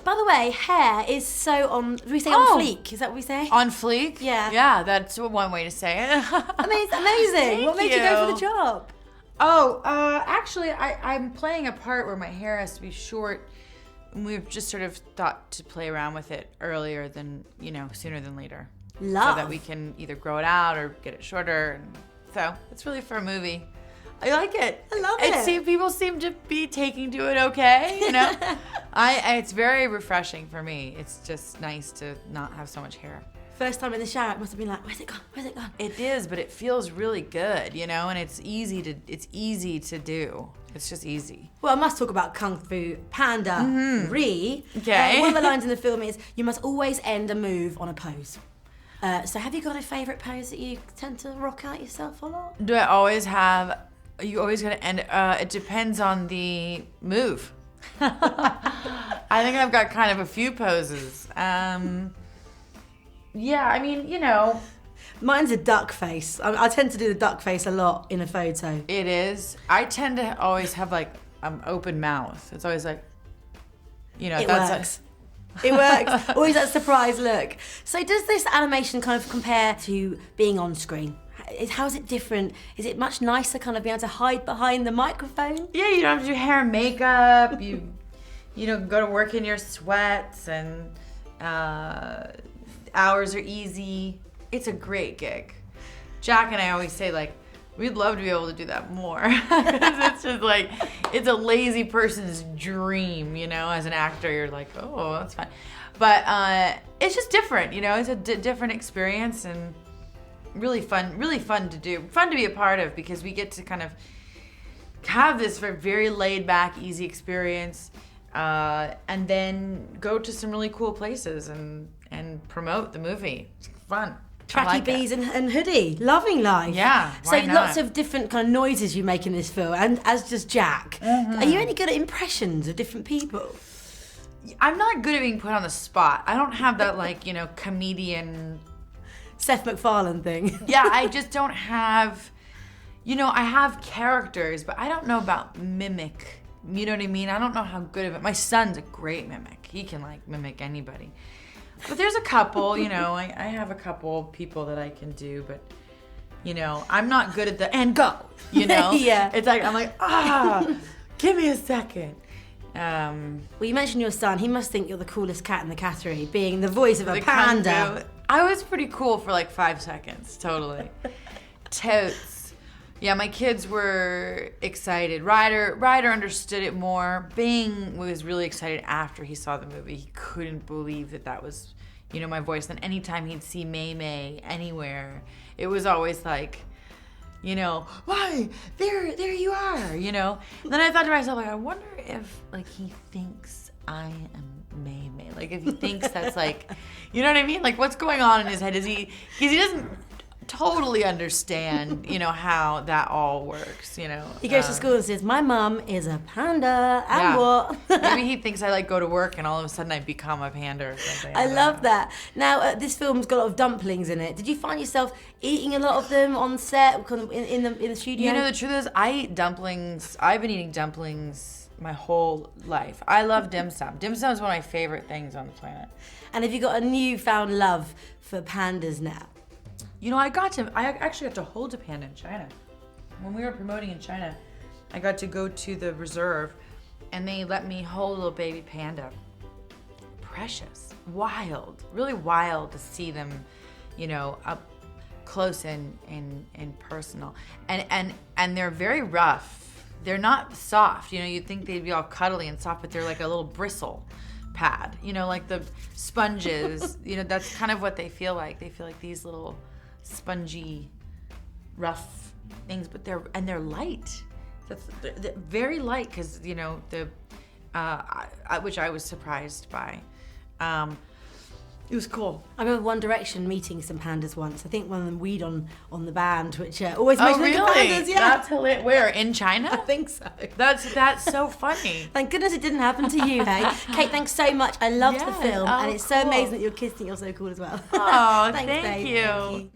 By the way, hair is so on, we say on fleek, is that what we say? On fleek? Yeah. Yeah, that's one way to say it. Amazing. What made you go for the job? Oh, actually, I'm playing a part where my hair has to be short. And we've just sort of thought to play around with it earlier than, sooner than later. Love. So that we can either grow it out or get it shorter. And so it's really for a movie. I like it. I love it. People seem to be taking to it okay, it's very refreshing for me. It's just nice to not have so much hair. First time in the shower, it must have been like, where's it gone? Where's it gone? It is, but it feels really good, and it's easy to do. It's just easy. Well, I must talk about Kung Fu Panda. Okay. One of the lines in the film is, you must always end a move on a pose. So have you got a favourite pose that you tend to rock out yourself a lot? Do I always have... You always gotta end. It depends on the move. I think I've got kind of a few poses. Mine's a duck face. I tend to do the duck face a lot in a photo. It is. I tend to always have open mouth. It's always like, It that's works. It works. Always that surprise look. So does this animation kind of compare to being on screen? How is it different? Is it much nicer kind of being able to hide behind the microphone? Yeah, you don't have to do hair and makeup. You go to work in your sweats, and hours are easy. It's a great gig. Jack and I always say, we'd love to be able to do that more. It's just it's a lazy person's dream, as an actor. You're like, oh, that's fine. But it's just different, it's a different experience, and really fun to do, fun to be a part of, because we get to kind of have this very laid back, easy experience, and then go to some really cool places and promote the movie. It's fun. Tracky bees and hoodie, loving life. Yeah, why not? Lots of different kind of noises you make in this film, and as does Jack. Are you any good at impressions of different people? I'm not good at being put on the spot. I don't have that comedian Seth MacFarlane thing. Yeah, I just don't have, I have characters, but I don't know about mimic. You know what I mean? I don't know how good of it. My son's a great mimic. He can mimic anybody. But there's a couple, I have a couple people that I can do, but, I'm not good at the and go, Yeah. It's I'm give me a second. Well, you mentioned your son. He must think you're the coolest cat in the cattery, being the voice of a panda. I was pretty cool for 5 seconds, totally. Totes. Yeah, my kids were excited. Ryder understood it more. Bing was really excited after he saw the movie. He couldn't believe that was, my voice. And anytime he'd see May May anywhere, it was always why, there you are, And then I thought to myself, I wonder if, he thinks I am May May. If he thinks that's you know what I mean? What's going on in his head? Because he doesn't totally understand, how that all works, He goes to school and says, my mum is a panda, and what? Maybe he thinks I go to work and all of a sudden I become a panda or something. I love that. Now, this film's got a lot of dumplings in it. Did you find yourself eating a lot of them on set, in the studio? The truth is, I eat dumplings. I've been eating dumplings my whole life. I love dim sum. Dim sum is one of my favorite things on the planet. And have you got a newfound love for pandas now? I actually got to hold a panda in China. When we were promoting in China, I got to go to the reserve, and they let me hold a little baby panda. Precious, wild, really wild to see them, up close and personal. And they're very rough. They're not soft. You'd think they'd be all cuddly and soft, but they're like a little bristle pad. Like the sponges. That's kind of what they feel like. They feel like these little spongy, rough things, but they're light. They're very light, because which I was surprised by. It was cool. I remember One Direction meeting some pandas once. I think one of them weed on the band, which always makes me think of pandas. Yeah, that's hilarious. Where, in China? I think so. That's so funny. Thank goodness it didn't happen to you, hey. Kate, thanks so much. I loved the film, and it's so amazing that your kids think you're so cool as well. Oh, thanks, thank you.